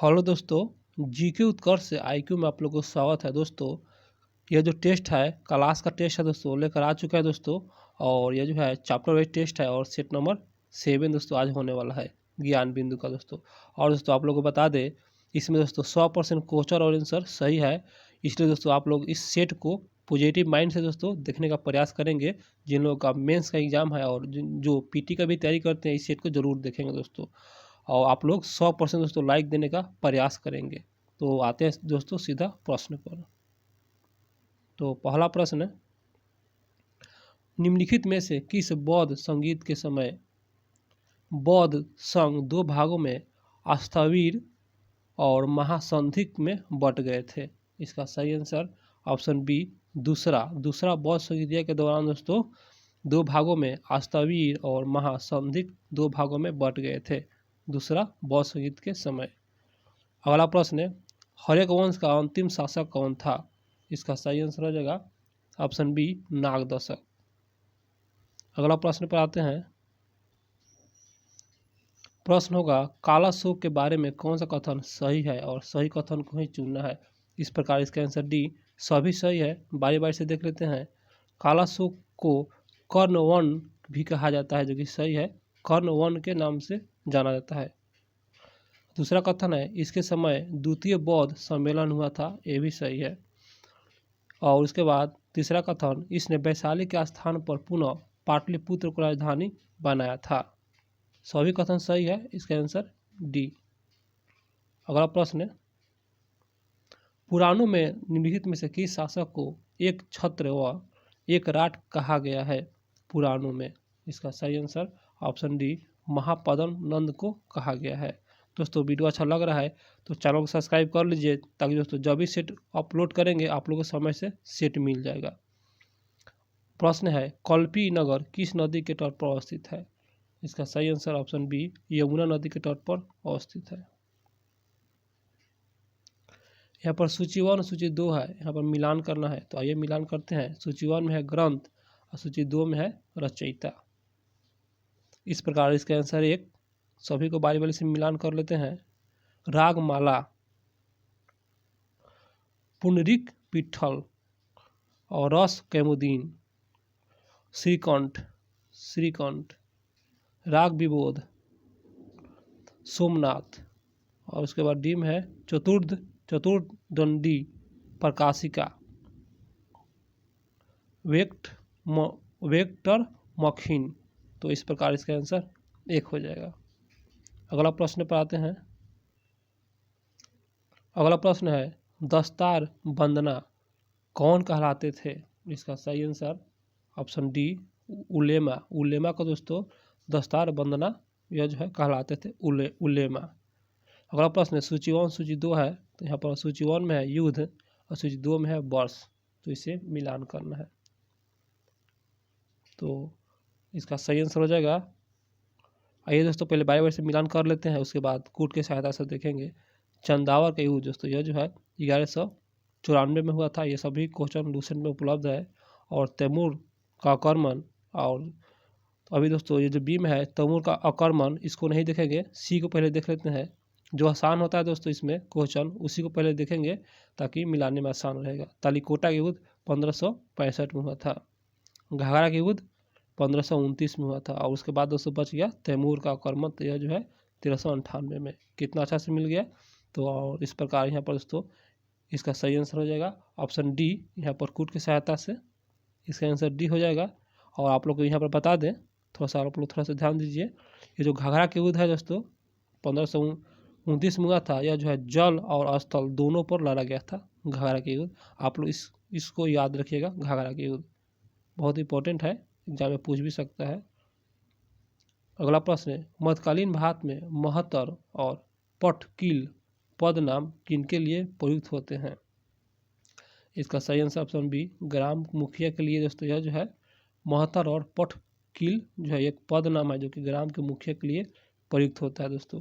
Hello दोस्तों, GK उत्कर्ष से IQ में आप लोगों को स्वागत है। दोस्तों यह जो टेस्ट है, क्लास का टेस्ट है दोस्तों, लेकर आ चुका है दोस्तों। और यह जो है चैप्टर वाइज टेस्ट है और सेट नंबर 7 दोस्तों आज होने वाला है ज्ञान बिंदु का दोस्तों। और दोस्तों आप लोगों को बता दें, इसमें दोस्तों 100% क्वेश्चन और आंसर सही है। इसलिए दोस्तों आप लोग इस सेट को पॉजिटिव माइंड से दोस्तों देखने का प्रयास करेंगे। जिन लोगों का मेंस का एग्जाम है और जो पीटी का भी तैयारी करते हैं, इस सेट को जरूर देखेंगे दोस्तों। और आप लोग 100% दोस्तों लाइक देने का प्रयास करेंगे। तो आते हैं दोस्तों सीधा प्रश्न पर। तो पहला प्रश्न है, निम्नलिखित में से किस बौद्ध संगीत के समय बौद्ध संघ दो भागों में अस्थावीर और महासंधिक में बट गए थे? इसका सही आंसर ऑप्शन बी दूसरा बौद्ध संगीत के दौरान दोस्तों दो भागों में अस्थावीर और महासंधिक दो भागों में बट गए थे, दूसरा बौद्ध संगीत के समय। अगला प्रश्न है, हर्यक वंश का अंतिम शासक कौन था? इसका सही आंसर हो जाएगा ऑप्शन बी नागदशक। अगला प्रश्न पर आते हैं। प्रश्न होगा, काला शोक के बारे में कौन सा कथन सही है? और सही कथन को ही चुनना है। इस प्रकार इसका आंसर डी सभी सही है। बारी बारी से देख लेते हैं। काला शोक को कर्णवन भी कहा जाता है, जो कि सही है। कर्णवन के नाम से जाना जाता है। दूसरा कथन है, इसके समय द्वितीय बौद्ध सम्मेलन हुआ था, ये भी सही है। और उसके बाद तीसरा कथन, इसने वैशाली के स्थान पर पुनः पाटलिपुत्र को राजधानी बनाया था। सभी कथन सही है, इसका आंसर डी। अगला प्रश्न है, पुराणों में निम्नलिखित में से किस शासक को एक छत्र व एक राट कहा गया है? पुराणों में इसका सही आंसर ऑप्शन डी महापदम नंद को कहा गया है। दोस्तों वीडियो अच्छा लग रहा है तो चैनल को सब्सक्राइब कर लीजिए, ताकि दोस्तों जब भी सेट अपलोड करेंगे आप लोगों को समय से सेट मिल जाएगा। प्रश्न है, कल्पी नगर किस नदी के तट पर अवस्थित है? इसका सही आंसर ऑप्शन बी यमुना नदी के तट पर अवस्थित है। यहाँ पर सूची 1 और सूची 2 है, यहाँ पर मिलान करना है। तो आइए मिलान करते हैं। सूची 1 में है ग्रंथ और सूची 2 में है रचयिता। इस प्रकार इसका आंसर 1। सभी को बारी बारी से मिलान कर लेते हैं। रागमाला, पुंडरीक विट्ठल और रस कैमुदीन, श्रीकंठ, राग विबोध, सोमनाथ। और उसके बाद डी में है चतुर्दंडी प्रकाशिका, वेक्टर मखीन। तो इस प्रकार इसका आंसर 1 हो जाएगा। अगला प्रश्न पर आते हैं। अगला प्रश्न है, दस्तार बंदना कौन कहलाते थे? इसका सही आंसर ऑप्शन डी उलेमा को दोस्तों दस्तार बंदना यह जो है कहलाते थे उलेमा। अगला प्रश्न है, सूची 1 सूची 2 है। तो यहाँ पर सूची 1 में है युद्ध और सूची 2 में है वर्ष। तो इसे मिलान करना है। तो इसका सही आंसर हो जाएगा। आइए दोस्तों पहले बारी बारी से मिलान कर लेते हैं, उसके बाद कूट की सहायता से देखेंगे। चंदावर का युद्ध दोस्तों यह जो है 1194 में हुआ था। ये सभी क्वेश्चन लूसेंट में उपलब्ध है। और तैमूर का आक्रमण, और अभी दोस्तों ये जो बी में है तैमूर का आक्रमण, इसको नहीं देखेंगे, सी को पहले देख लेते हैं। जो आसान होता है दोस्तों इसमें क्वेश्चन, उसी को पहले देखेंगे ताकि मिलाने में आसान रहेगा। तालीकोटा का युद्ध 1565 में हुआ था। घाघरा का युद्ध 1529 में हुआ था। और उसके बाद दोस्तों बच गया तैमूर का आक्रमण, तो यह जो है 1398 में। कितना अच्छा से मिल गया। तो और इस प्रकार यहाँ पर दोस्तों इसका सही आंसर हो जाएगा ऑप्शन डी। यहाँ पर कूट की सहायता से इसका आंसर डी हो जाएगा। और आप लोग को यहाँ पर बता दें, थोड़ा सा आप लोग थोड़ा सा ध्यान दीजिए। ये जो घाघरा के युद्ध है दोस्तों 1529 में हुआ था। यह जो है जल और स्थल दोनों पर लड़ा गया था घाघरा के युद्ध। आप लोग इसको याद रखिएगा। घाघरा के युद्ध बहुत इंपॉर्टेंट है, एग्जाम में पूछ भी सकता है। अगला प्रश्न है, मध्यकालीन भारत में महतर और पटकील पद नाम किनके लिए प्रयुक्त होते हैं? इसका सही आंसर ऑप्शन बी ग्राम मुखिया के लिए दोस्तों यह जो है महतर और पटकील जो है एक पद नाम है, जो कि ग्राम के मुखिया के लिए प्रयुक्त होता है। दोस्तों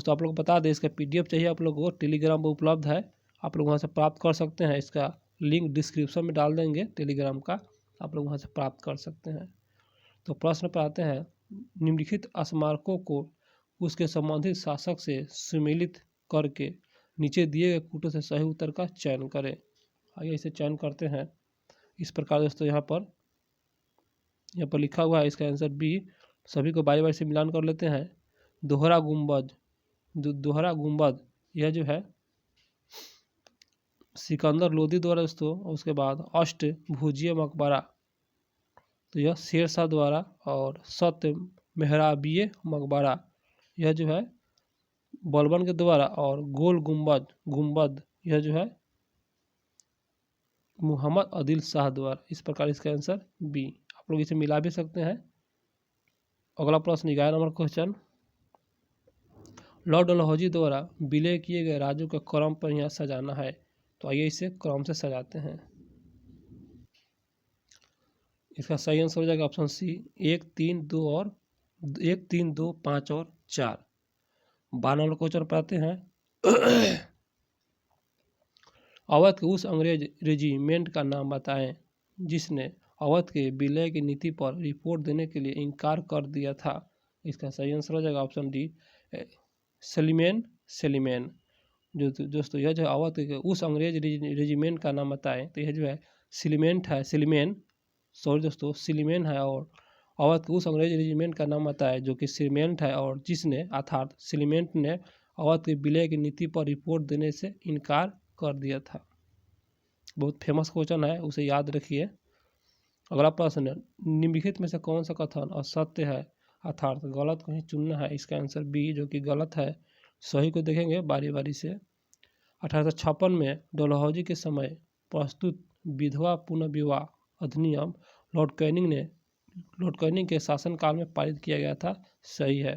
आप लोग बता दें, इसका पीडीएफ चाहिए आप लोगों को, टेलीग्राम पर उपलब्ध है, आप लोग वहाँ से प्राप्त कर सकते हैं। इसका लिंक डिस्क्रिप्शन में डाल देंगे टेलीग्राम का, आप लोग वहाँ से प्राप्त कर सकते हैं। तो प्रश्न पर आते हैं, निम्नलिखित स्मारकों को उसके संबंधित शासक से सुमेलित करके नीचे दिए गए कूटों से सही उत्तर का चयन करें। आइए इसे चयन करते हैं। इस प्रकार दोस्तों यहाँ पर लिखा हुआ है, इसका आंसर बी। सभी को बारी बारी से मिलान कर लेते हैं। दोहरा गुंबद यह जो है सिकंदर लोदी द्वारा दोस्तों, और उसके बाद अष्टभुजीय मकबरा तो यह शेरशाह द्वारा, और सत्य मेहराबिये मकबरा यह जो है बलबन के द्वारा, और गोल गुंबद यह जो है मोहम्मद आदिल शाह द्वारा। इस प्रकार इसका आंसर बी। आप लोग इसे मिला भी सकते हैं। अगला प्रश्न 11 नंबर क्वेश्चन, लॉर्ड डलहौजी द्वारा विलय किए गए राज्यों का क्रम पर यहाँ सजाना है। तो आइए इसे क्रम से सजाते हैं। इसका सही आंसर हो जाएगा ऑप्शन सी 1, 3, 2, 5 और 4। 12 नंबर क्वेश्चन पढ़ते हैं। अवध के उस अंग्रेज रेजिमेंट का नाम बताएं जिसने अवध के विलय की नीति पर रिपोर्ट देने के लिए इनकार कर दिया था। इसका सही आंसर हो जाएगा ऑप्शन डी सेलिमेन। जो दोस्तों यह जो अवध के उस अंग्रेज रेजिमेंट का नाम बताएं, तो यह जो है सिलीमेन है, और अवध के उस अंग्रेज रेजिमेंट का नाम बताएं जो कि सिलीमेंट है, और जिसने अर्थात सिलीमेंट ने अवध के विलय की नीति पर रिपोर्ट देने से इनकार कर दिया था। बहुत फेमस क्वेश्चन है, उसे याद रखिए। अगला प्रश्न, निम्नलिखित में से कौन सा कथन असत्य है अर्थात गलत कहीं चुनना है। इसका आंसर बी जो कि गलत है। सही को देखेंगे बारी बारी से। 1856 में डलहौजी के समय प्रस्तुत विधवा पुनर्विवाह अधिनियम लॉर्ड कैनिंग के शासनकाल में पारित किया गया था। सही है।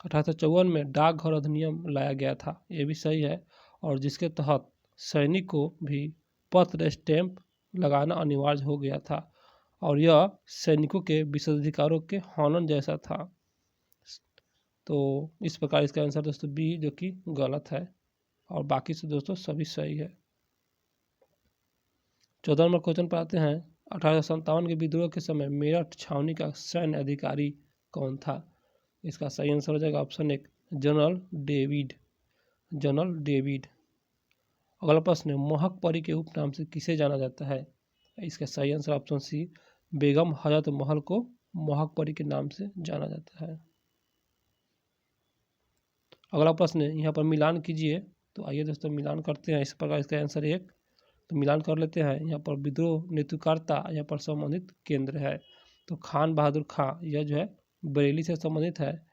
1854 में डाकघर अधिनियम लाया गया था। ये भी सही है, और जिसके तहत सैनिक को भी पत्र स्टैंप लगाना अनिवार्य हो गया था, और यह सैनिकों के विशेषाधिकारों के हनन जैसा था। तो इस प्रकार इसका आंसर दोस्तों बी जो कि गलत है, और बाकी से दोस्तों सभी सही है। 14 नंबर क्वेश्चन पर आते हैं। 1857 के विद्रोह के समय मेरठ छावनी का सैन्य अधिकारी कौन था। इसका सही आंसर हो जाएगा ऑप्शन 1 जनरल डेविड। अगला प्रश्न है, महक परी के उपनाम से किसे जाना जाता है। इसका सही आंसर ऑप्शन सी बेगम हजरत महल को महक परी के नाम से जाना जाता है। अगला प्रश्न है, यहाँ पर मिलान कीजिए। तो आइए दोस्तों मिलान करते हैं। इस प्रकार इसका आंसर 1। तो मिलान कर लेते हैं। यहाँ पर विद्रोह नेतृत्वकर्ता यहाँ पर संबंधित केंद्र है, तो खान बहादुर खां यह जो है बरेली से संबंधित है,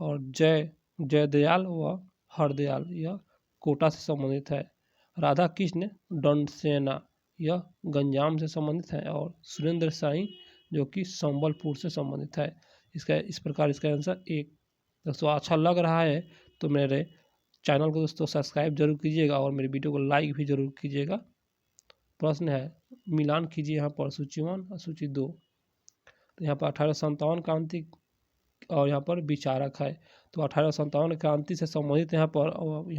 और जयदयाल व हरदयाल यह कोटा से संबंधित है। राधा कृष्ण दंडसेना यह गंजाम से संबंधित है, और सुरेंद्र साई जो कि संबलपुर से संबंधित है। इस प्रकार इसका आंसर 1। दोस्तों अच्छा लग रहा है तो मेरे चैनल को दोस्तों सब्सक्राइब जरूर कीजिएगा, और मेरे वीडियो को लाइक भी जरूर कीजिएगा। प्रश्न है, मिलान कीजिए यहाँ पर सूची 1 और सूची 2। तो यहाँ पर 1857 क्रांति और यहाँ पर विचारक है, तो 1857 क्रांति से संबंधित यहाँ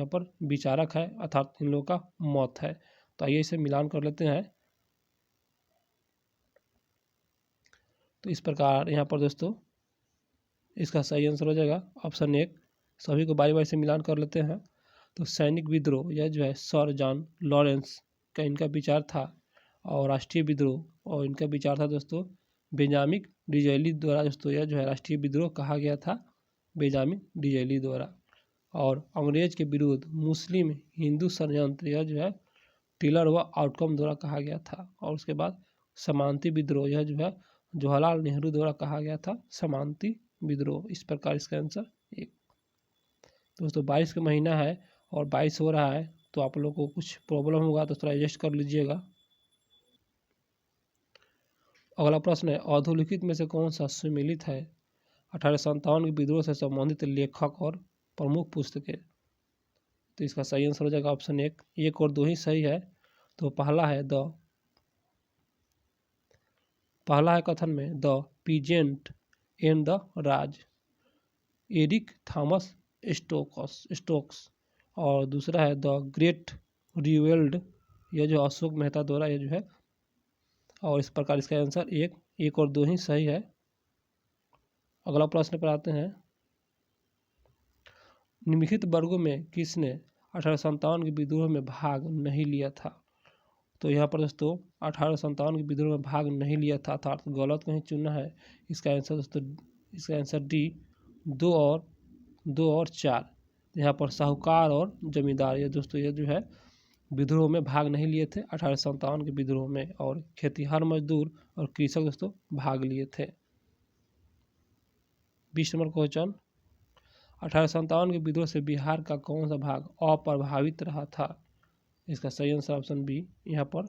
पर विचारक है, अर्थात इन लोगों का मत है। तो आइए इसे मिलान कर लेते हैं। तो इस प्रकार यहाँ पर दोस्तों इसका सही आंसर हो जाएगा ऑप्शन 1। सभी को बारी बारी से मिलान कर लेते हैं। तो सैनिक विद्रोह यह जो है सर जॉन लॉरेंस का इनका विचार था, और राष्ट्रीय विद्रोह और इनका विचार था दोस्तों बेंजामिन डिज़ायली द्वारा। दोस्तों यह जो है राष्ट्रीय विद्रोह कहा गया था बेंजामिन डिज़ायली द्वारा। और अंग्रेज के विरुद्ध मुस्लिम हिंदू षड्यंत्र यह जो है टिलर व आउटकम द्वारा कहा गया था। और उसके बाद समांती विद्रोह यह जो है जवाहरलाल नेहरू द्वारा कहा गया था समांती विद्रोह। इस प्रकार इसका आंसर 1। दोस्तों 22 का महीना है और 22 हो रहा है, तो आप लोगों को कुछ प्रॉब्लम होगा तो थोड़ा एडजस्ट कर लीजिएगा। अगला प्रश्न है, अधोलिखित में से कौन सा सुमेलित है। 1857 के विद्रोह से संबंधित लेखक और प्रमुख पुस्तकें। तो इसका सही आंसर हो जाएगा ऑप्शन 1 और 2 ही सही है। तो पहला है कथन में the peasant and the Raj, Eric Thomas Stokes. और दूसरा है द ग्रेट रिवेल्ड, यह जो अशोक मेहता द्वारा यह जो है। और इस प्रकार इसका आंसर 1 और 2 ही सही है। अगला प्रश्न पर आते हैं। निम्नलिखित वर्गों में किसने 1857 के विद्रोह में भाग नहीं लिया था? तो यहाँ पर दोस्तों 1857 के विद्रोह में भाग नहीं लिया था, अर्थात गलत कहीं चुनना है। इसका आंसर दोस्तों, इसका आंसर डी, 2 और 4। यहाँ पर साहूकार और जमींदार, ये दोस्तों ये जो है विद्रोह में भाग नहीं लिए थे 1857 के विद्रोह में, और खेतिहर मजदूर और कृषक दोस्तों भाग लिए थे। 20 नंबर क्वेश्चन, 1857 के विद्रोह से बिहार का कौन सा भाग अप्रभावित रहा था? इसका सही आंसर ऑप्शन बी, यहाँ पर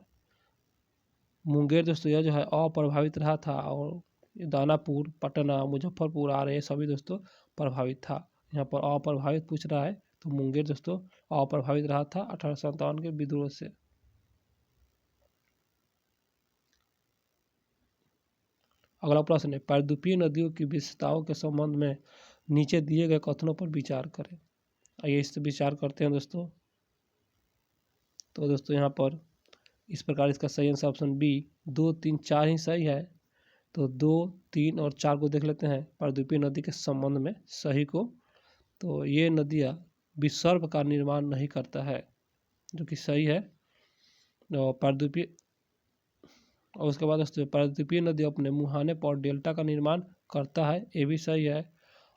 मुंगेर दोस्तों यह जो है अप्रभावित रहा था, और दानापुर, पटना, मुजफ्फरपुर आ रहे सभी दोस्तों प्रभावित था। यहाँ पर अप्रभावित पूछ रहा है, तो मुंगेर दोस्तों अप्रभावित रहा था 1857 के विद्रोह से। अगला प्रश्न है, प्रायद्वीपीय नदियों की विशेषताओं के संबंध में नीचे दिए गए कथनों पर विचार करें। आइए इस पर विचार करते हैं दोस्तों। तो दोस्तों यहाँ पर इस प्रकार इसका सही आंसर ऑप्शन बी, 2, 3, 4 ही सही है। तो 2, 3 और 4 को देख लेते हैं प्रायद्वीपीय नदी के संबंध में सही को। तो ये नदियाँ विसर्ग का निर्माण नहीं करता है, जो कि सही है। और प्रायद्वीपीय, और उसके बाद दोस्तों प्रायद्वीपीय नदी अपने मुहाने पर डेल्टा का निर्माण करता है, ये भी सही है।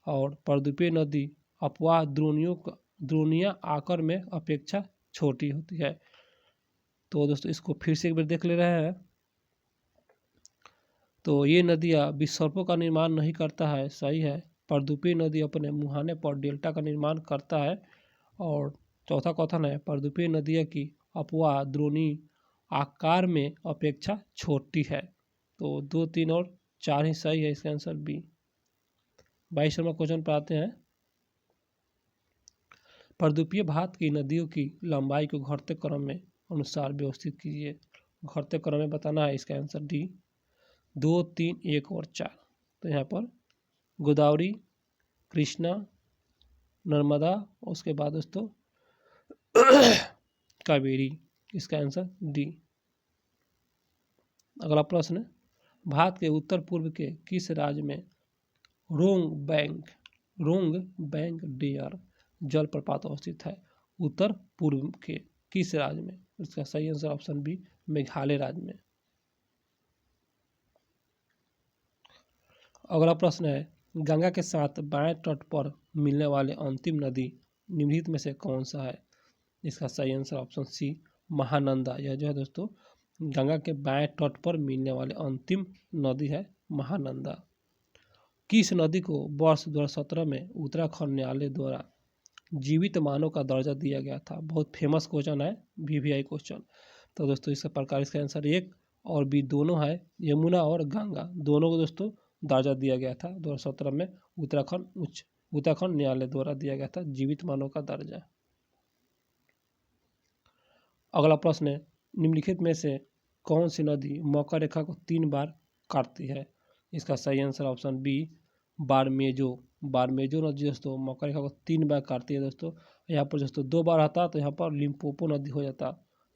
और प्रायद्वीपीय नदी अपवाह द्रोणीय आकार में अपेक्षा छोटी होती है। तो दोस्तों इसको फिर से एक बार देख ले रहे हैं। तो ये नदियाँ विसर्पों का निर्माण नहीं करता है, सही है। प्रायद्वीपीय नदी अपने मुहाने पर डेल्टा का निर्माण करता है। और चौथा कथन है, प्रायद्वीपीय नदियाँ की अपवाह द्रोणीय आकार में अपेक्षा छोटी है। तो 2, 3 और 4 ही सही है, इसका आंसर बी। 22 नंबर क्वेश्चन पर आते हैं। प्रायद्वीपीय भात की नदियों की लंबाई को घटते क्रम में अनुसार व्यवस्थित कीजिए। घटते क्रम में बताना है, इसका आंसर डी, 2, 3, 1 और 4। तो यहाँ पर गोदावरी, कृष्णा, नर्मदा, उसके बाद दोस्तों कावेरी, इसका आंसर डी। अगला प्रश्न, भारत के उत्तर पूर्व के किस राज्य में रोंग बैंक डेयर जलप्रपात अवस्थित है? उत्तर पूर्व के किस राज्य में? इसका सही आंसर ऑप्शन बी, मेघालय राज्य में। अगला प्रश्न है, गंगा के साथ बाएं तट पर मिलने वाले अंतिम नदी निम्नलिखित में से कौन सा है? इसका सही आंसर ऑप्शन सी, महानंदा। यह जो है दोस्तों गंगा के बाएं तट पर मिलने वाले अंतिम नदी है महानंदा। किस नदी को वर्ष 2017 में उत्तराखंड न्यायालय द्वारा जीवित मानव का दर्जा दिया गया था? बहुत फेमस क्वेश्चन है, VVI क्वेश्चन। तो दोस्तों इसका प्रकार, इसका आंसर 1 और बी दोनों है, यमुना और गंगा दोनों को दोस्तों दर्जा दिया गया था 2017 में उत्तराखंड न्यायालय द्वारा दिया गया था जीवित मानव का दर्जा। अगला प्रश्न है, निम्नलिखित में से कौन सी नदी मौका रेखा को 3 बार काटती है? इसका सही आंसर ऑप्शन बी, बारमेजो नदी दोस्तों मौका रेखा को 3 बार काटती है दोस्तों। यहाँ पर दोस्तों 2 बार आता तो यहाँ पर लिम्पोपो नदी हो जाता,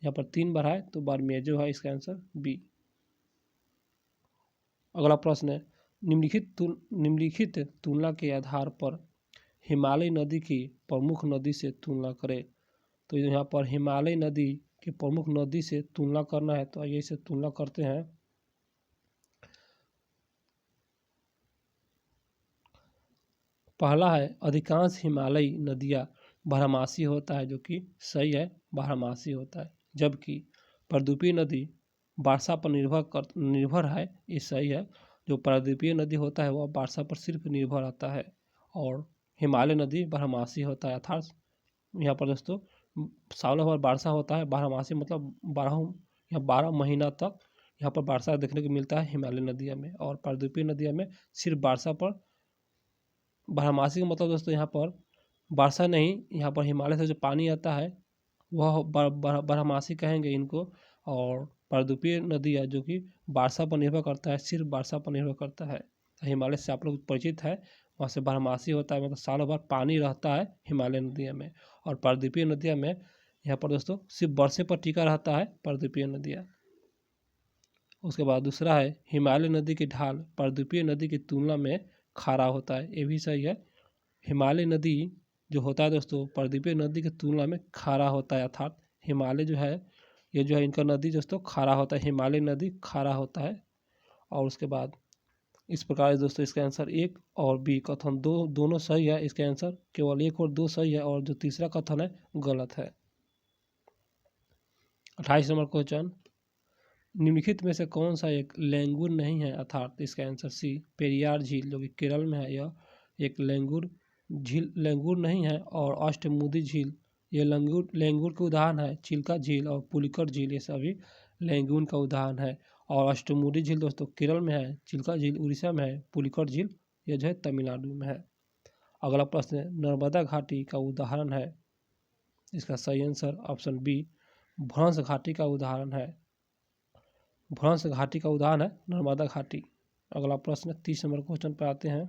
यहाँ पर 3 बार है तो बारमेजो है, इसका आंसर बी। अगला प्रश्न है, निम्नलिखित तुलना के आधार पर हिमालय नदी की प्रमुख नदी से तुलना करें। तो यहाँ पर हिमालय नदी की प्रमुख नदी से तुलना करना है, तो आइए इसे तुलना करते हैं। पहला है, अधिकांश हिमालयी नदियाँ बारहमासी होता है, जो कि सही है, बारहमासी होता है। जबकि प्रायद्वीपीय नदी वर्षा पर निर्भर है, ये सही है। जो प्रायद्वीपीय नदी होता है वह वर्षा पर सिर्फ निर्भर रहता है, और हिमालय नदी बारहमासी होता है। अर्थात यहाँ पर दोस्तों सालों भर वर्षा होता है, बारहमासी मतलब 12 महीना तक यहाँ पर वर्षा देखने को मिलता है हिमालय नदियों में। और प्रायद्वीपीय नदियों में सिर्फ वर्षा पर, बारहमासी का मतलब दोस्तों यहाँ पर वर्षा नहीं, यहाँ पर हिमालय से जो पानी आता है वह बारहमासी कहेंगे इनको। और प्रायद्वीपीय नदियाँ जो कि वर्षा पर निर्भर करता है, सिर्फ वर्षा पर निर्भर करता है। हिमालय से आप लोग परिचित है, वहाँ से बारहमासी होता है, मतलब सालों भर पानी रहता है हिमालय नदियों में। और प्रायद्वीपीय नदियों में यहाँ पर दोस्तों सिर्फ वर्षे पर टिका रहता है प्रायद्वीपीय नदियाँ। उसके बाद दूसरा है, हिमालय नदी की ढाल प्रायद्वीपीय नदी की तुलना में खारा होता है, ये भी सही है। हिमालय नदी जो होता है दोस्तों प्रायद्वीपीय नदी की तुलना में खारा होता है, अर्थात हिमालय जो है ये जो है इनका नदी दोस्तों खारा होता है, हिमालय नदी खारा होता है। और उसके बाद इस प्रकार दोस्तों इसका आंसर 1 और बी कथन दोनों सही है। इसका आंसर केवल 1 और 2 सही है और जो तीसरा कथन है गलत है। 28 नंबर क्वेश्चन, निम्नलिखित में से कौन सा एक लैंगूर नहीं है, अर्थात इसका आंसर सी पेरियार झील जो कि केरल में है, यह एक लैंगूर नहीं है। और अष्टमुदी झील ये लैंगूर के उदाहरण है। चिल्का झील और पुलिकट झील ये सभी लैंगूर का उदाहरण है। और अष्टमुडी झील दोस्तों केरल में है, चिल्का झील उड़ीसा में है, पुलिकट झील यह जो है तमिलनाडु में है। अगला प्रश्न है, नर्मदा घाटी का उदाहरण है। इसका सही आंसर ऑप्शन बी भ्रंश घाटी का उदाहरण है। भ्रंश घाटी का उदाहरण है नर्मदा घाटी। अगला प्रश्न 30 नंबर क्वेश्चन पर आते हैं,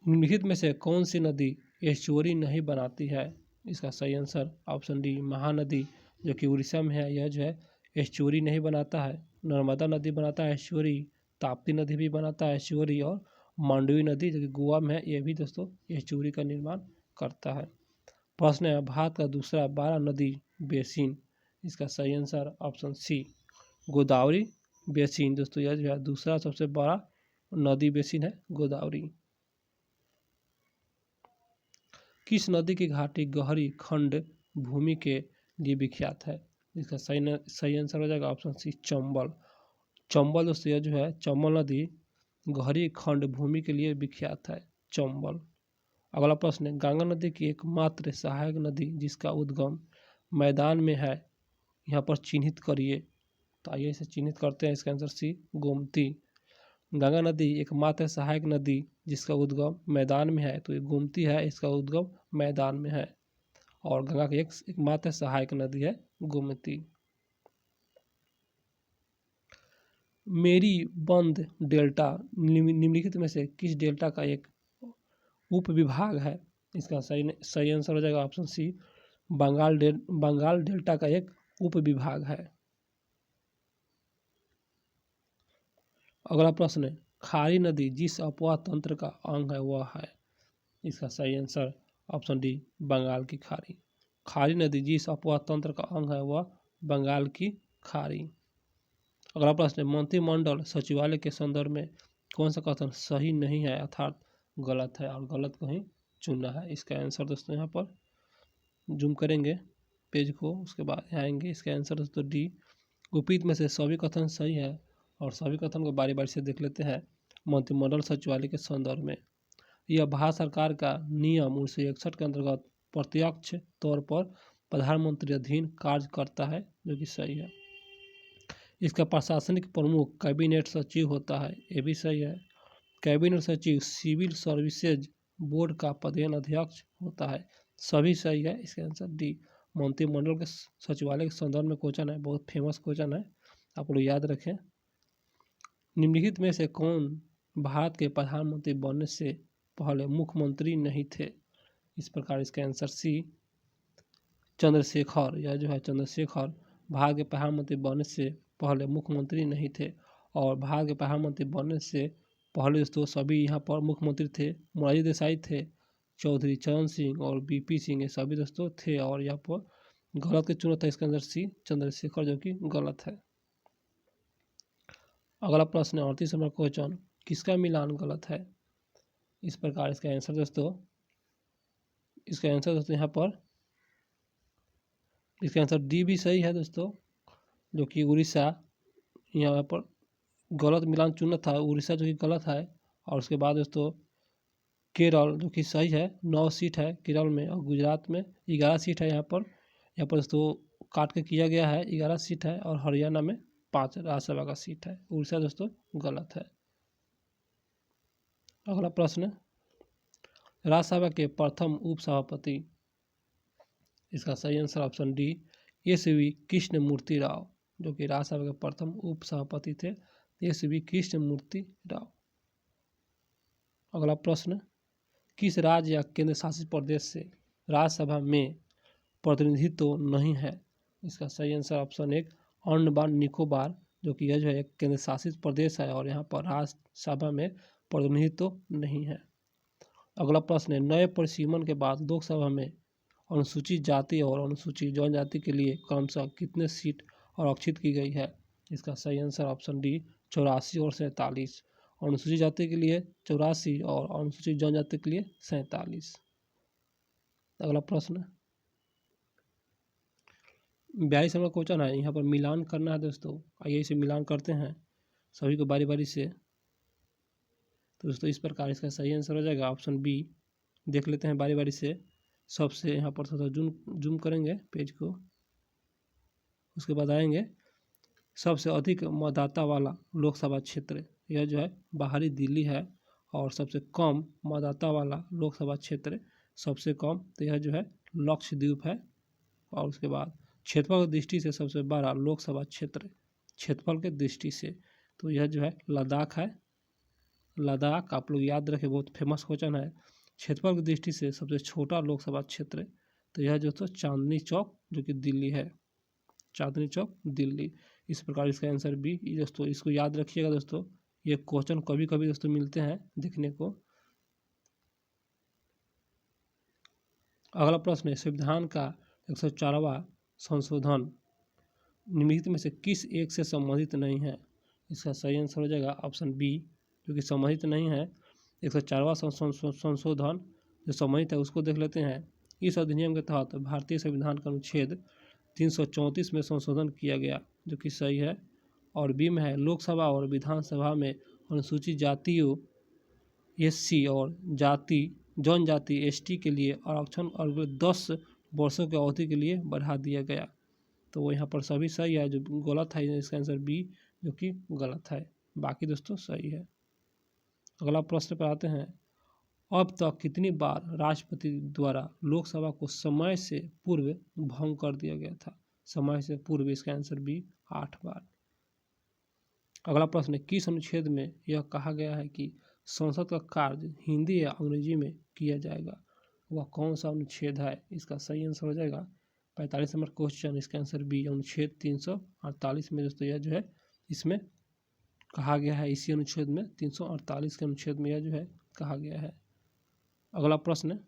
निम्नलिखित में से कौन सी नदी एस्चुअरी नहीं बनाती है। इसका सही आंसर ऑप्शन डी महानदी जो कि उड़ीसा में है, यह जो है एस्चुअरी नहीं बनाता है। नर्मदा नदी बनाता है एस्चुअरी, ताप्ती नदी भी बनाता है एस्चुअरी, और मांडवी नदी जो कि गोवा में है यह भी दोस्तों एस्चुअरी का निर्माण करता है। प्रश्न है, भारत का दूसरा बड़ा नदी बेसिन। इसका सही answer option C Godavari basin दोस्तों, यह जो है दूसरा सबसे बड़ा नदी बेसिन है गोदावरी। किस नदी की घाटी गहरी खंड भूमि के लिए विख्यात है। इसका सही आंसर हो जाएगा ऑप्शन सी चंबल। चंबल दोस्तों यह जो है चंबल नदी गहरी खंड भूमि के लिए विख्यात है चंबल। अगला प्रश्न है, गंगा नदी की एकमात्र सहायक नदी जिसका उद्गम मैदान में है, यहाँ पर चिन्हित करिए। तो आइए इसे चिन्हित करते हैं। इसका आंसर सी गोमती। गंगा नदी एकमात्र सहायक नदी जिसका उद्गम मैदान में है, तो ये गोमती है, इसका उद्गम मैदान में है। और गंगा की एकमात्र सहायक नदी है गोमती। मेरी बंद डेल्टा निम्नलिखित में से किस डेल्टा का एक उप विभाग है। इसका सही आंसर हो जाएगा ऑप्शन सी बंगाल डेल्टा का एक उप विभाग है। अगला प्रश्न है, खारी नदी जिस अपवाह तंत्र का अंग है वह है। इसका सही आंसर ऑप्शन डी बंगाल की खाड़ी। खारी नदी जिस अपवाह तंत्र का अंग है वह बंगाल की खाड़ी। अगला प्रश्न है, मंत्रिमंडल सचिवालय के संदर्भ में कौन सा कथन सही नहीं है, अर्थात गलत है और गलत को ही चुनना है। इसका आंसर दोस्तों यहाँ पर जूम करेंगे पेज को, उसके बाद आएंगे। इसका आंसर दोस्तों डी उपयुक्त में से सभी कथन सही है और सभी कथन को बारी बारी से देख लेते हैं। मंत्रिमंडल सचिवालय के संदर्भ में यह भारत सरकार का नियम 1961 के अंतर्गत प्रत्यक्ष तौर पर प्रधानमंत्री अधीन कार्य करता है, जो कि सही है। इसका प्रशासनिक प्रमुख कैबिनेट सचिव होता है, ये भी सही है। कैबिनेट सचिव सिविल सर्विसेज बोर्ड का पदेन अध्यक्ष होता है, सभी सही है। इसका आंसर डी मंत्रिमंडल के सचिवालय के संदर्भ में क्वेश्चन है, बहुत फेमस क्वेश्चन है, आप लोग याद रखें। निम्नलिखित में से कौन भारत के प्रधानमंत्री बनने से पहले मुख्यमंत्री नहीं थे। इस प्रकार इसका आंसर सी चंद्रशेखर, यह जो है चंद्रशेखर भारत के प्रधानमंत्री बनने से पहले मुख्यमंत्री नहीं थे। और भारत के प्रधानमंत्री बनने से पहले दोस्तों सभी यहाँ पर मुख्यमंत्री थे, मोरारजी देसाई थे, चौधरी चरण सिंह और बीपी सिंह, ये सभी दोस्तों थे। और यहाँ पर गलत के चुना था, इसका आंसर सी चंद्रशेखर, जो कि गलत है। अगला प्रश्न 38 नंबर क्वेश्चन, किसका मिलान गलत है। इस प्रकार इसका आंसर दोस्तों यहाँ पर इसका आंसर डी भी सही है दोस्तों, जो कि उड़ीसा, यहाँ पर गलत मिलान चुना था उड़ीसा, जो कि गलत है। और उसके बाद दोस्तों केरल, जो कि सही है, 9 सीट है केरल में, और गुजरात में 11 सीट है। यहाँ पर दोस्तों काट के किया गया है, 11 सीट है। और हरियाणा में 5 राज्यसभा का सीट है। उड़ीसा दोस्तों गलत है। अगला प्रश्न, राज्यसभा के प्रथम उपसभापति। इसका सही answer option D S V. Krishnamurthy Rao, जो कि राज्यसभा के प्रथम उपसभापति थे, एस.वी. कृष्णमूर्ति राव। अगला प्रश्न, किस राज्य या केंद्र शासित प्रदेश से राज्यसभा में प्रतिनिधित्व नहीं है। इसका सही आंसर ऑप्शन 1 अंडमान निकोबार, जो कि यह जो है एक केंद्र शासित प्रदेश है और यहाँ पर राज्यसभा में प्रतिनिधित्व नहीं है। अगला प्रश्न है, नए परिसीमन के बाद लोकसभा में अनुसूचित जाति और अनुसूचित जनजाति के लिए क्रमशः कितने सीट आरक्षित की गई है? इसका सही आंसर ऑप्शन डी 84 और 47। अनुसूचित जाति के लिए 84 और अनुसूचित जनजाति के लिए 47। अगला प्रश्न 42 नंबर क्वेश्चन है, यहाँ पर मिलान करना है दोस्तों। आइए इसे मिलान करते हैं सभी को बारी बारी से। तो दोस्तों इस प्रकार इसका सही आंसर हो जाएगा ऑप्शन बी। देख लेते हैं बारी बारी से। सबसे यहाँ पर थोड़ा जूम करेंगे पेज को, उसके बाद आएंगे सबसे अधिक मतदाता वाला लोकसभा क्षेत्र, यह जो है बाहरी दिल्ली है। और सबसे कम मतदाता वाला लोकसभा क्षेत्र सबसे कम, तो यह जो है लक्षद्वीप है। और उसके बाद क्षेत्रफल की दृष्टि से सबसे बड़ा लोकसभा क्षेत्र क्षेत्रफल के दृष्टि से, तो यह जो है लद्दाख है। लद्दाख आप लोग याद रखें, बहुत फेमस क्वेश्चन है। क्षेत्रफल की दृष्टि से सबसे छोटा लोकसभा क्षेत्र, तो यह जो चांदनी चौक जो कि दिल्ली है, चांदनी चौक दिल्ली। इस प्रकार इसका आंसर बी। दोस्तों इसको याद रखिएगा दोस्तों, ये क्वेश्चन कभी कभी दोस्तों मिलते हैं देखने को। अगला प्रश्न है, संविधान का 104वां संशोधन निम्नलिखित में से किस एक से संबंधित नहीं है? इसका सही आंसर हो जाएगा ऑप्शन बी, जो कि संबंधित नहीं है। 104वां संशोधन जो संबंधित है उसको देख लेते हैं। इस अधिनियम के तहत भारतीय संविधान का अनुच्छेद 334 में संशोधन किया गया, जो कि सही है। और बी में है, लोकसभा और विधानसभा में अनुसूचित जातियों SC और जनजाति ST के लिए आरक्षण अगले 10 वर्षों की अवधि के लिए बढ़ा दिया गया। तो वो यहाँ पर सभी सही है, जो गलत है इसका आंसर बी, जो कि गलत है। बाकी दोस्तों सही है। अगला प्रश्न पर आते हैं, अब तक कितनी बार राष्ट्रपति द्वारा लोकसभा को समय से पूर्व भंग कर दिया गया था? समय से पूर्व, इसका आंसर बी 8 बार। अगला प्रश्न है, किस अनुच्छेद में यह कहा गया है कि संसद का कार्य हिंदी या अंग्रेजी में किया जाएगा? वह कौन सा अनुच्छेद है? इसका सही आंसर हो जाएगा 45 नंबर क्वेश्चन, इसका आंसर बी अनुच्छेद 348 में दोस्तों यह जो है इसमें कहा गया है। इसी अनुच्छेद में 348 के अनुच्छेद में यह जो है कहा गया है। अगला प्रश्न,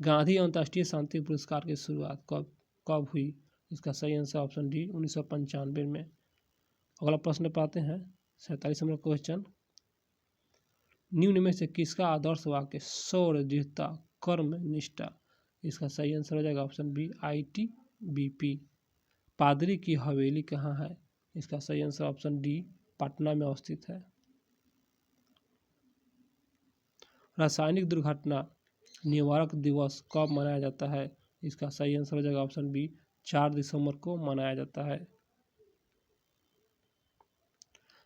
गांधी अंतर्राष्ट्रीय शांति पुरस्कार की शुरुआत कब हुई? इसका सही आंसर ऑप्शन डी 1995 में। अगला प्रश्न पाते हैं 47 नंबर क्वेश्चन, निम्न में से किसका आदर्श वाक्य शौर्य, दृढ़ता, कर्म निष्ठा? इसका सही आंसर हो जाएगा ऑप्शन बी ITBP। पादरी की हवेली कहाँ है? इसका सही आंसर ऑप्शन डी पटना में अवस्थित है। रासायनिक दुर्घटना निवारक दिवस कब मनाया जाता है? इसका सही आंसर हो जाएगा ऑप्शन बी 4 दिसंबर को मनाया जाता है।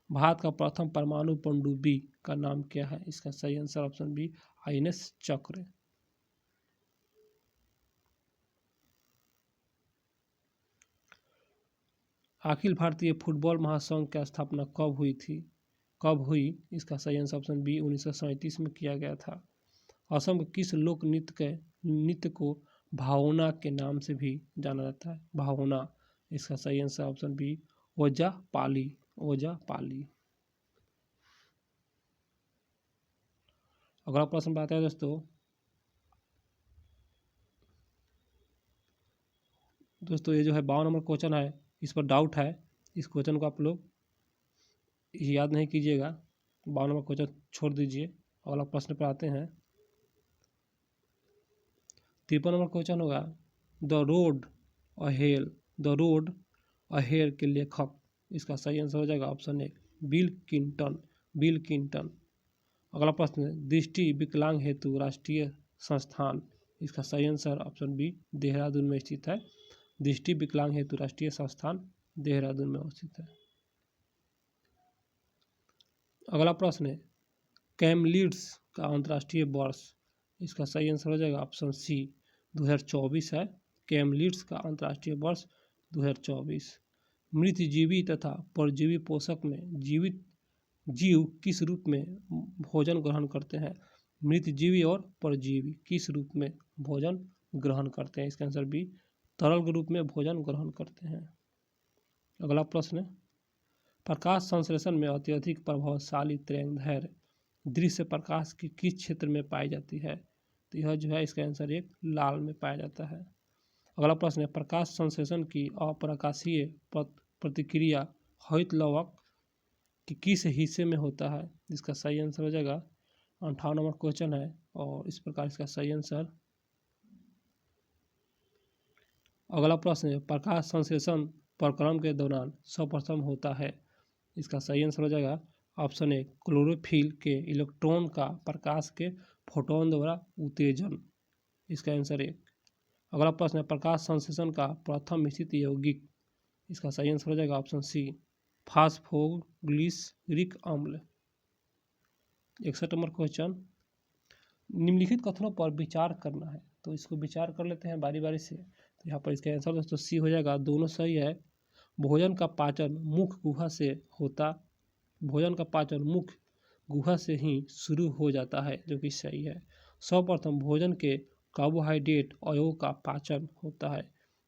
भारत का प्रथम परमाणु पनडुब्बी का नाम क्या है? इसका सही आंसर ऑप्शन बी INS चक्र। अखिल भारतीय फुटबॉल महासंघ की स्थापना कब हुई? इसका सही आंसर ऑप्शन बी 1937 में किया गया था। असम के किस लोक नृत्य को भावना के नाम से भी जाना जाता है? भावना। इसका सही आंसर ऑप्शन बी ओजा पाली। अगला प्रश्न बताते हैं दोस्तों ये जो है 52 नंबर क्वेश्चन है, इस पर डाउट है। इस क्वेश्चन को आप लोग याद नहीं कीजिएगा, 52 नंबर क्वेश्चन छोड़ दीजिए। अगला प्रश्न पर आते हैं 53 नंबर क्वेश्चन होगा, द रोड अहेर के लेखक? इसका सही आंसर हो जाएगा ऑप्शन ए बिल किंटन। अगला प्रश्न, दृष्टि विकलांग हेतु राष्ट्रीय संस्थान? इसका सही आंसर ऑप्शन बी देहरादून में स्थित है। दृष्टि विकलांग हेतु राष्ट्रीय संस्थान देहरादून में अवस्थित है। अगला प्रश्न है, कैमलिड्स का अंतर्राष्ट्रीय वर्ष? इसका सही आंसर हो जाएगा ऑप्शन सी 2024 है। कैमलिड्स का अंतर्राष्ट्रीय वर्ष 2024। मृत जीवी तथा परजीवी पोषक में जीवित जीव किस रूप में भोजन ग्रहण करते हैं? मृत जीवी और परजीवी किस रूप में भोजन ग्रहण करते हैं? इसका आंसर बी तरल के रूप में भोजन ग्रहण करते हैं। अगला प्रश्न, प्रकाश संश्लेषण में अत्यधिक प्रभावशाली तरंगदैर्घ्य दृश्य प्रकाश की किस क्षेत्र में पाई जाती है? तो यह जो है इसका आंसर एक लाल में पाया जाता है। अगला प्रश्न है प्रकाश संश्लेषण की अप्रकाशीय प्रतिक्रिया हरित लवक कि किस हिस्से में होता है? इसका सही आंसर हो जाएगा 58 नंबर क्वेश्चन है और इस प्रकार इसका सही आंसर। अगला प्रश्न है प्रकाश संश्लेषण प्रक्रम के दौरान सर्वप्रथम होता है। इसका सही आंसर हो जाएगा ऑप्शन ए क्लोरोफिल के इलेक्ट्रॉन का प्रकाश के फोटोन द्वारा उत्तेजन। इसका आंसर ए। अगला प्रश्न है प्रकाश संश्लेषण का प्रथम स्थित यौगिक। इसका सही आंसर हो जाएगा ऑप्शन सी फास्फोग्लिसरिक अम्ल। 61 नंबर क्वेश्चन निम्नलिखित कथनों पर विचार करना है, तो इसको विचार कर लेते हैं बारी बारी से। तो यहाँ पर इसका आंसर दोस्तों सी हो जाएगा, दोनों सही है। भोजन का पाचन मुख्य गुहा से भोजन का पाचन मुख्य गुहा से ही शुरू हो जाता है, जो कि सही है। सर्वप्रथम भोजन के कार्बोहाइड्रेट अवयव का पाचन होता है,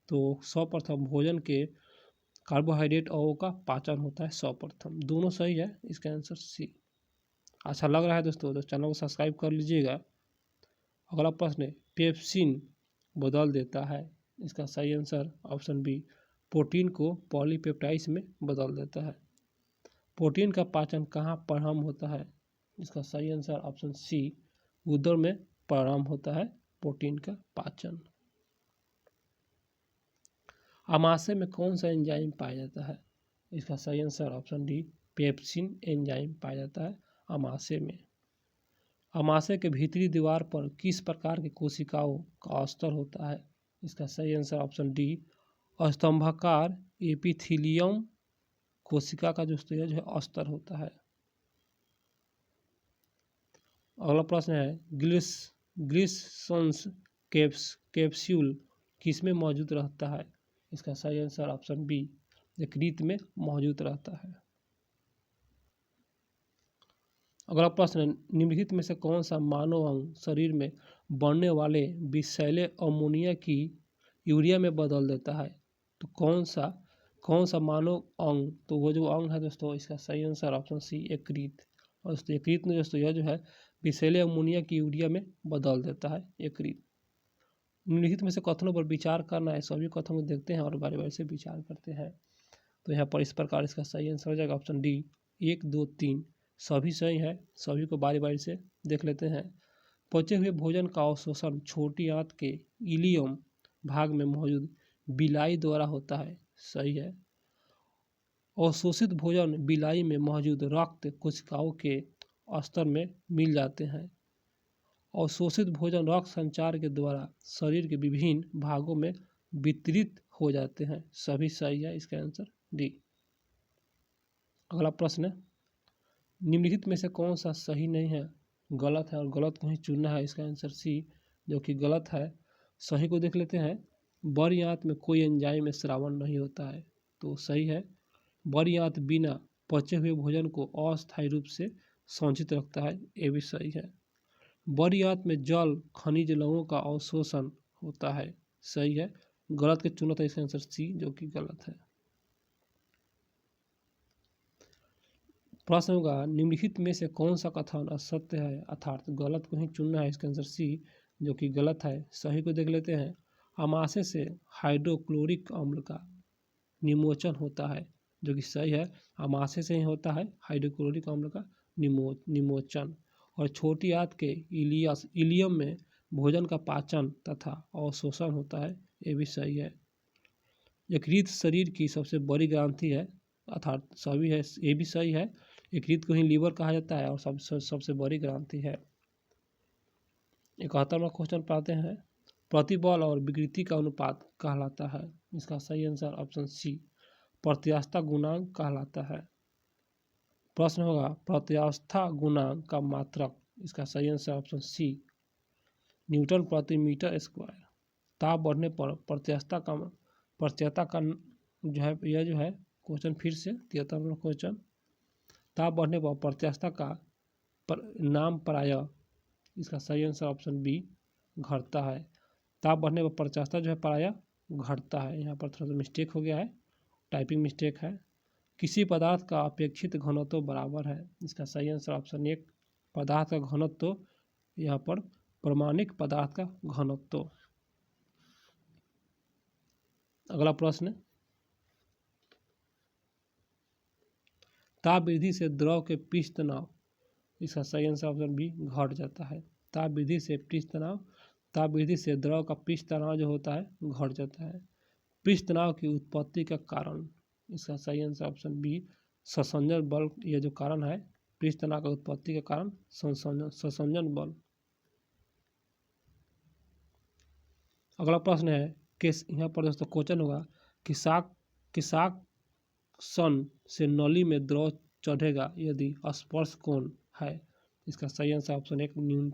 तो सर्वप्रथम भोजन के कार्बोहाइड्रेट अवयव का पाचन होता है सर्वप्रथम। दोनों सही है, इसका आंसर सी। अच्छा लग रहा है दोस्तों तो चैनल को सब्सक्राइब कर लीजिएगा। अगला प्रश्न है पेप्सिन बदल देता है। इसका सही आंसर ऑप्शन बी प्रोटीन को पॉलीपेप्टाइड्स में बदल देता है। प्रोटीन का पाचन कहाँ प्रारंभ होता है? इसका सही आंसर ऑप्शन सी उदर में प्रारंभ होता है प्रोटीन का पाचन। आमाशय में कौन सा एंजाइम पाया जाता है? इसका सही answer option D pepsin enzyme पाया जाता है आमाशय में। आमाशय के भीतरी दीवार पर किस प्रकार की कोशिकाओं का स्तर होता है? इसका सही आंसर ऑप्शन डी स्तंभाकार एपिथीलियम कोशिका का जो है स्तर होता है। अगला प्रश्न है ग्लिसंस कैप्सूल किस में मौजूद रहता है? इसका सही आंसर ऑप्शन बी यकृत में मौजूद रहता है। अगला प्रश्न निम्नलिखित में से कौन सा मानव अंग शरीर में बढ़ने वाले विषैले अमोनिया की यूरिया में बदल देता है? तो कौन सा मानव अंग, तो वो जो अंग है दोस्तों इसका सही आंसर ऑप्शन सी यकृत। और दोस्तों यकृत में दोस्तों यह जो है विषैले अमोनिया की यूरिया में बदल देता है यकृत। निम्नलिखित में से कथनों पर विचार करना है, सभी कथनों को देखते हैं और बारी बारी से विचार करते हैं। तो यहाँ पर इस प्रकार इसका सही आंसर हो जाएगा ऑप्शन डी 1, 2, 3 सभी सही है। सभी को बारी बारी से देख लेते हैं। पचे हुए भोजन का अवशोषण छोटी आंत के इलियम भाग में मौजूद बिलाई द्वारा होता है, सही है। अवशोषित भोजन बिलाई में मौजूद रक्त कोशिकाओं के स्तर में मिल जाते हैं। अवशोषित भोजन रक्त संचार के द्वारा शरीर के विभिन्न भागों में वितरित हो जाते हैं, सभी सही है। इसका आंसर डी। अगला प्रश्न निम्नलिखित में से कौन सा सही नहीं है, गलत है और गलत को ही चुनना है। इसका आंसर सी जो कि गलत है। सही को देख लेते हैं। बड़ी आंत में कोई एंजाइम में स्रावन नहीं होता है, तो सही है। बड़ी आंत बिना पचे हुए भोजन को अस्थायी रूप से संचित रखता है, ये भी सही है। बड़ी आंत में जल खनिज लवणों का अवशोषण होता है, सही है। गलत के चुना था इसका आंसर सी जो कि गलत है। प्रश्न होगा निम्नलिखित में से कौन सा कथन असत्य है, अर्थात गलत को ही चुनना है। इसका आंसर सी जो कि गलत है। सही को देख लेते हैं। आमाशय से हाइड्रोक्लोरिक अम्ल का निमोचन होता है, जो कि सही है। आमाशय से ही होता है हाइड्रोक्लोरिक अम्ल का निमोचन। और छोटी आंत के इलियम में भोजन का पाचन तथा अवशोषण होता है, ये भी सही है। यकृत शरीर की सबसे बड़ी ग्रंथि है, अर्थात सभी है, ये भी सही है। यकृत को ही लीवर कहा जाता है और सबसे बड़ी ग्रंथि है। 71वां क्वेश्चन पाते हैं प्रतिबल और विकृति का अनुपात कहलाता है। इसका सही आंसर ऑप्शन सी प्रत्यास्थता गुणांक कहलाता है। प्रश्न होगा प्रत्यास्था गुणांक का मात्रक। इसका सही आंसर ऑप्शन सी न्यूटन प्रति मीटर स्क्वायर। ताप बढ़ने पर प्रत्यास्था का जो है यह जो है क्वेश्चन फिर से 73वां क्वेश्चन ताप बढ़ने पर प्रत्यास्था का नाम प्रायः। इसका सही आंसर ऑप्शन बी घटता है। ताप बढ़ने पर प्रत्यास्था जो है प्रायः घटता है। यहाँ पर थोड़ा सा मिस्टेक हो गया है, टाइपिंग मिस्टेक है। किसी पदार्थ का अपेक्षित घनत्व बराबर है। इसका सही आंसर ऑप्शन 1 पदार्थ का घनत्व, यहाँ पर प्रामाणिक पदार्थ का घनत्व। अगला प्रश्न, ताप विधि से द्रव के पृष्ठ तनाव, इसका सही आंसर ऑप्शन बी घट जाता है। ताप विधि से पृष्ठ तनाव, ताप विधि से द्रव का पृष्ठ तनाव जो होता है घट जाता है। पृष्ठ तनाव की उत्पत्ति का कारण, इसका सही आंसर ऑप्शन बी संसंजन बल, यह जो कारण है पृष्ठ तनाव का उत्पत्ति का कारण संसंजन बल। अगला प्रश्न है कि यहाँ पर दोस्तों क्वेश्चन होगा कि सन से नली में द्रव चढ़ेगा यदि स्पर्श कोण है। इसका सही आंसर ऑप्शन एक न्यून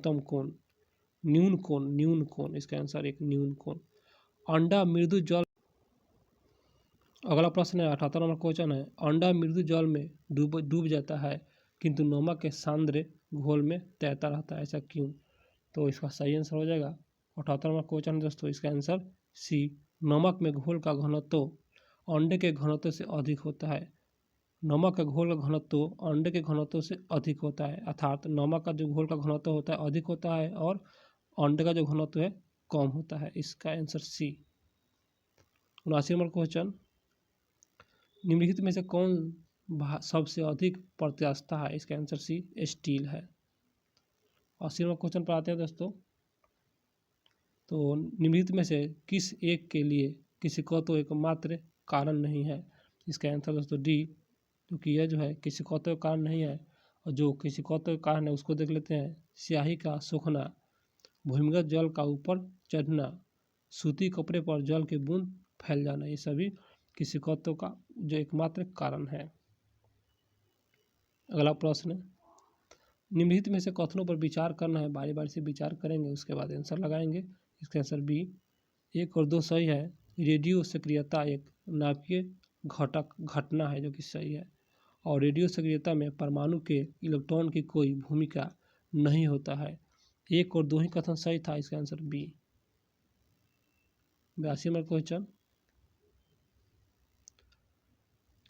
कोण, इसका आंसर एक न्यून कोण। अंडा मृदु जल, अगला प्रश्न है 78 नंबर क्वेश्चन है, अंडा मृदु जल में डूब जाता है किंतु नमक के सांद्र घोल में तैरता रहता है, ऐसा क्यों? तो इसका सही आंसर हो जाएगा 78 नंबर क्वेश्चन दोस्तों, इसका आंसर सी, नमक में घोल का घनत्व अंडे के घनत्व से अधिक होता है। नमक का घोल का घनत्व अंडे के घनत्व से अधिक होता है, अर्थात नमक का जो घोल का घनत्व होता है अधिक होता है और अंडे का जो घनत्व है कम होता है। इसका आंसर सी। 79 नंबर क्वेश्चन, निम्नलिखित में से कौन सबसे अधिक प्रत्यास्था है? इसका आंसर सी स्टील है। 80 नंबर क्वेश्चन पर आते हैं दोस्तों, तो निम्नलिखित में से किस एक के लिए किसी को तो एकमात्र कारण नहीं है? इसका आंसर दोस्तों डी, क्योंकि यह जो है किसी को तो कारण नहीं है, और जो किसी को तो कारण है उसको देख लेते हैं। स्याही का सूखना, भूमिगत जल का ऊपर चढ़ना, सूती कपड़े पर जल की बूंद फैल जाना, ये सभी किसी तत्व का जो एकमात्र कारण है। अगला प्रश्न, निम्नलिखित में से कथनों पर विचार करना है, बारी बारी से विचार करेंगे उसके बाद आंसर लगाएंगे। इसका आंसर बी 1 और 2 सही है। रेडियो सक्रियता एक नाभिकीय घटना है जो कि सही है, और रेडियो सक्रियता में परमाणु के इलेक्ट्रॉन की कोई भूमिका नहीं होता है। 1 और 2 ही कथन सही था, इसका answer B. 82 number question,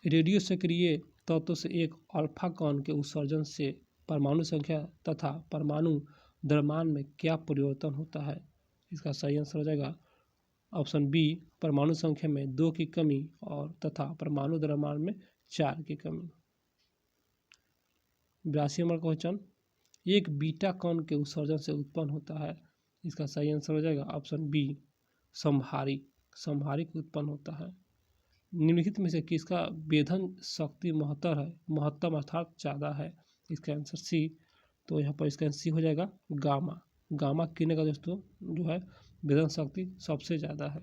radio सक्रिय तत्व से एक अल्फा कण के उत्सर्जन से परमाणु संख्या तथा परमाणु द्रव्यमान में क्या परिवर्तन होता है? इसका सही आंसर हो जाएगा ऑप्शन बी, परमाणु संख्या में 2 की कमी और तथा परमाणु द्रव्यमान में 4 की कमी। 82 नंबर क्वेश्चन, एक बीटा कण के उत्सर्जन से उत्पन्न होता है। इसका सही आंसर हो जाएगा ऑप्शन बी, संभारिक उत्पन्न होता है। निम्नलिखित में से किसका वेधन शक्ति महत्तम अर्थात ज़्यादा है? इसका आंसर सी, तो यहाँ पर इसका सी हो जाएगा गामा किरण का दोस्तों जो है वेधन शक्ति सबसे ज़्यादा है,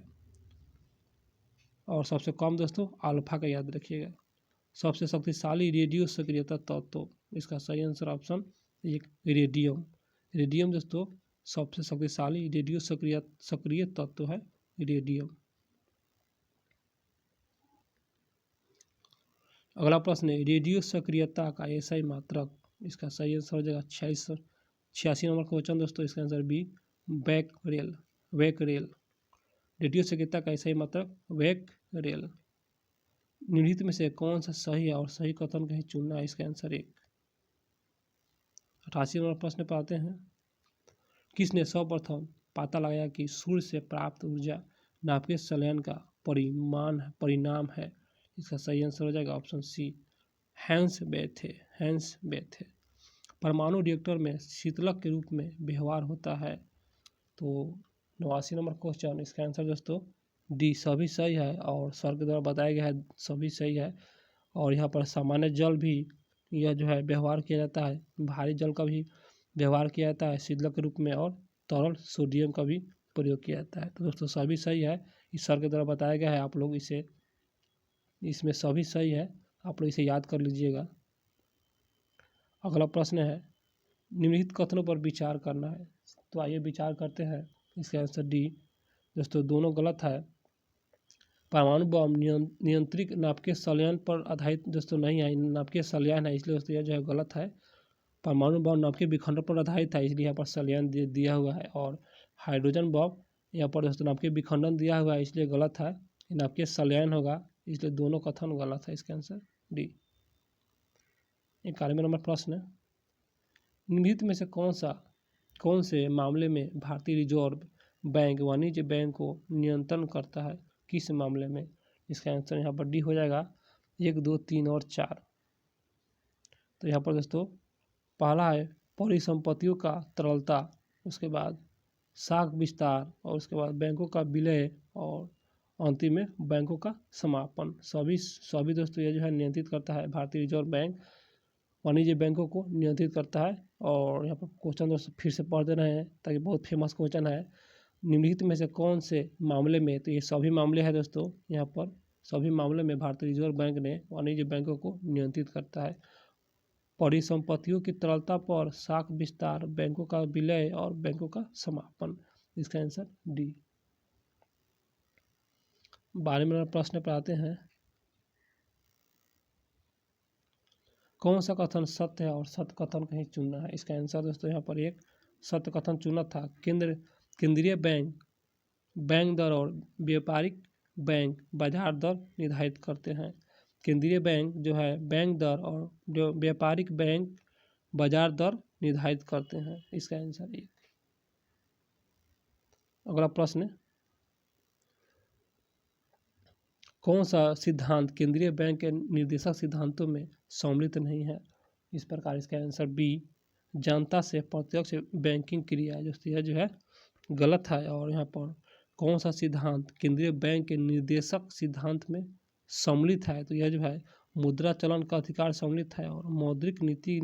और सबसे कम दोस्तों अल्फा का याद रखिएगा। सबसे शक्तिशाली रेडियो सक्रियता तत्व, इसका सही आंसर ऑप्शन एक रेडियम दोस्तों सबसे शक्तिशाली रेडियो सक्रिय तत्व है रेडियम। अगला प्रश्न है, रेडियो सक्रियता का एसआई मात्रक, इसका सही आंसर हो जाएगा 86 नंबर क्वेश्चन दोस्तों, इसका आंसर बी, वैकरेल। रेडियो सक्रियता का एसआई मात्रक वैकरेल। निम्नलिखित में से कौन सा सही है और सही कथन कहीं चुनना है? इसका आंसर एक। 88 नंबर प्रश्न पर आते हैं, किसने सर्वप्रथम पता लगाया कि सूर्य से प्राप्त ऊर्जा नाभिकीय संलयन का परिणाम है? इसका सही आंसर हो जाएगा ऑप्शन सी, हैंस बेथे। परमाणु रिएक्टर में शीतलक के रूप में व्यवहार होता है। तो 89 नंबर क्वेश्चन, इसका आंसर दोस्तों डी, सभी सही है, और सर के द्वारा बताया गया है सभी सही है। और यहाँ पर सामान्य जल भी यह जो है व्यवहार किया जाता है, भारी जल का भी व्यवहार किया जाता है शीतलक के रूप में, और तरल सोडियम का भी प्रयोग किया जाता है। तो दोस्तों सभी सही है, इस सर के द्वारा बताया गया है, आप लोग इसमें सभी सही है, आप लोग इसे याद कर लीजिएगा। अगला प्रश्न है, निम्नलिखित कथनों पर विचार करना है, तो आइए विचार करते हैं। इसका आंसर डी दोस्तों दोनों गलत है। परमाणु बम नियंत्रित नाभिकीय संलयन पर आधारित दोस्तों नहीं है, नाभिकीय संलयन है, इसलिए दोस्तों यह जो है गलत है। परमाणु बम नाभिकीय विखंडन पर आधारित है, इसलिए यहाँ पर संलयन दिया हुआ है, और हाइड्रोजन बम यहाँ पर दोस्तों नाभिकीय विखंडन दिया हुआ है, इसलिए गलत है। नाभिकीय संलयन होगा, इसलिए दोनों कथन गलत है, इसका आंसर डी। 91 नंबर प्रश्न, निम्नलिखित में से कौन से मामले में भारतीय रिजर्व बैंक वाणिज्य बैंक को नियंत्रण करता है? किस मामले में? इसका आंसर यहाँ पर डी हो जाएगा 1, 2, 3 और 4। तो यहाँ पर दोस्तों पहला है परिसंपत्तियों का तरलता, उसके बाद साख विस्तार और उसके बाद बैंकों का विलय और अंतिम में बैंकों का समापन। सभी दोस्तों ये जो है नियंत्रित करता है भारतीय रिजर्व बैंक, वाणिज्य बैंकों को नियंत्रित करता है। और यहाँ पर क्वेश्चन दोस्तों फिर से पढ़ दे रहे हैं ताकि बहुत फेमस क्वेश्चन है। निम्नलिखित में से कौन से मामले में, तो ये सभी मामले हैं दोस्तों, यहाँ पर सभी मामलों में भारतीय रिजर्व बैंक ने वाणिज्य बैंकों को नियंत्रित करता है। परिसंपत्तियों की तरलता पर, साख विस्तार, बैंकों का विलय और बैंकों का समापन। इसका आंसर डी। 12वें नंबर प्रश्न पर आते हैं। कौन सा कथन सत्य है और सत्य कथन कहीं चुनना है? इसका आंसर दोस्तों यहाँ पर एक सत्य कथन चुना था। केंद्रीय बैंक बैंक दर और व्यापारिक बैंक बाजार दर निर्धारित करते हैं। केंद्रीय बैंक जो है बैंक दर और जो व्यापारिक बैंक बाजार दर निर्धारित करते हैं। इसका आंसर एक। अगला प्रश्न, कौन सा सिद्धांत केंद्रीय बैंक के निर्देशक सिद्धांतों में सम्मिलित नहीं है? इस प्रकार इसका आंसर बी, जनता से प्रत्यक्ष बैंकिंग क्रिया जो है गलत है। और यहाँ पर कौन सा सिद्धांत केंद्रीय बैंक के निर्देशक सिद्धांत में सम्मिलित है? तो यह जो है मुद्रा चलन का अधिकार सम्मिलित है और मौद्रिक नीति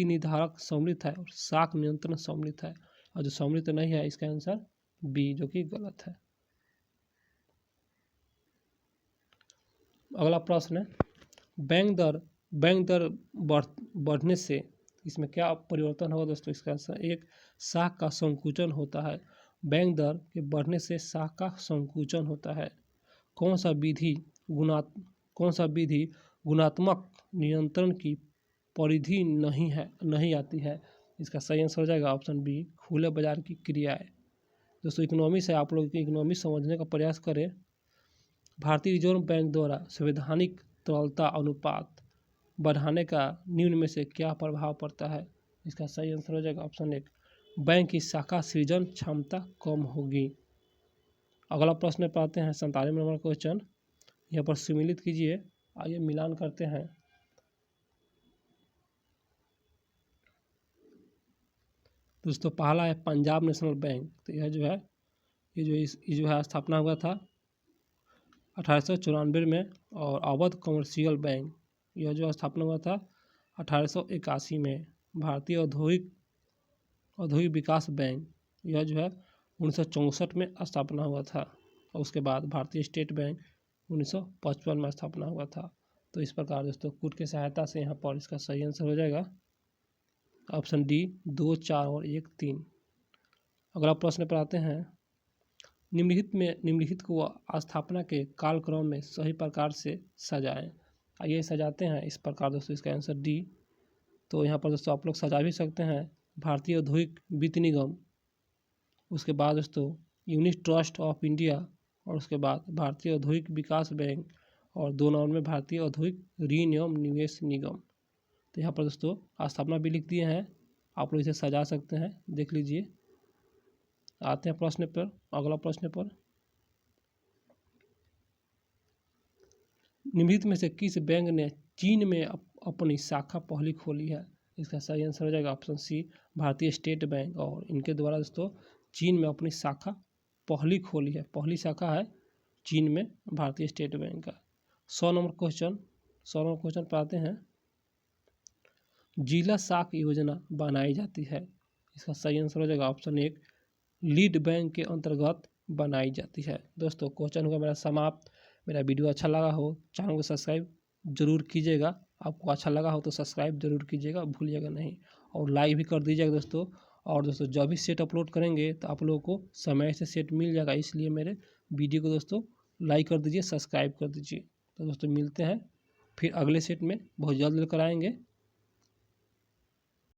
निर्धारक सम्मिलित है और साख नियंत्रण सम्मिलित है। और जो सम्मिलित नहीं है इसका आंसर बी, जो कि गलत है। अगला प्रश्न है, बैंक दर बढ़ने से इसमें क्या परिवर्तन होगा दोस्तों? इसका आंसर एक, साख का संकुचन होता है। बैंक दर के बढ़ने से साख का संकुचन होता है। कौन सा विधि गुणात्मक नियंत्रण की परिधि नहीं आती है? इसका सही आंसर हो जाएगा ऑप्शन बी, खुले बाजार की क्रियाएं। दोस्तों इकोनॉमिक्स है, आप लोग इकोनॉमिक्स समझने का प्रयास करें। भारतीय रिजर्व बैंक द्वारा संवैधानिक तरलता अनुपात बढ़ाने का निम्न में से क्या प्रभाव पड़ता है? इसका सही आंसर हो जाएगा ऑप्शन एक, बैंक की शाखा सृजन क्षमता कम होगी। अगला प्रश्न पर आते हैं। 47वें नंबर क्वेश्चन, यहाँ पर सम्मिलित कीजिए। आइए मिलान करते हैं। दोस्तों पहला है पंजाब नेशनल बैंक। तो यह जो है स्थापना हुआ था 1894 में। और अवध कमर्शियल बैंक, यह जो स्थापना हुआ था 1881 में। भारतीय औद्योगिक विकास बैंक, यह जो है 1964 में स्थापना हुआ था। और उसके बाद भारतीय स्टेट बैंक 1955 में स्थापना हुआ था। तो इस प्रकार दोस्तों कूट की सहायता से यहाँ पर इसका सही आंसर हो जाएगा ऑप्शन डी, 2, 4 और 1, 3। अगला प्रश्न पर आते हैं। निम्नलिखित को स्थापना के कालक्रम में सही प्रकार से सजाएं। आइए सजाते हैं इस प्रकार दोस्तों। इसका आंसर डी। तो यहाँ पर दोस्तों आप लोग सजा भी सकते हैं। भारतीय औद्योगिक वित्त निगम, उसके बाद दोस्तों यूनिट ट्रस्ट ऑफ इंडिया, और उसके बाद भारतीय औद्योगिक विकास बैंक, और 2 नंबर में भारतीय औद्योगिक ऋण एवं निवेश निगम। तो यहाँ पर दोस्तों स्थापना भी लिख दिए हैं, आप लोग इसे सजा सकते हैं, देख लीजिए। आते हैं प्रश्न पर। अगला प्रश्न पर, निम्नलिखित में से किस बैंक ने चीन में अपनी शाखा पहली खोली है? इसका सही आंसर हो जाएगा ऑप्शन सी, भारतीय स्टेट बैंक। और इनके द्वारा दोस्तों चीन में अपनी शाखा पहली खोली है, पहली शाखा है चीन में भारतीय स्टेट बैंक का। 100 नंबर क्वेश्चन पर आते हैं। जिला शाख योजना बनाई जाती है, इसका सही आंसर हो जाएगा ऑप्शन एक, लीड बैंक के अंतर्गत बनाई जाती है। दोस्तों क्वेश्चन हुआ मेरा समाप्त। मेरा वीडियो अच्छा लगा हो चैनल को सब्सक्राइब जरूर कीजिएगा। आपको अच्छा लगा हो तो सब्सक्राइब जरूर कीजिएगा, भूलिएगा नहीं। और लाइक भी कर दीजिएगा दोस्तों। और दोस्तों जब भी सेट अपलोड करेंगे तो आप लोगों को समय से सेट मिल जाएगा, इसलिए मेरे वीडियो को दोस्तों लाइक कर दीजिए, सब्सक्राइब कर दीजिए। तो दोस्तों मिलते हैं फिर अगले सेट में, बहुत जल्द लेकर आएंगे।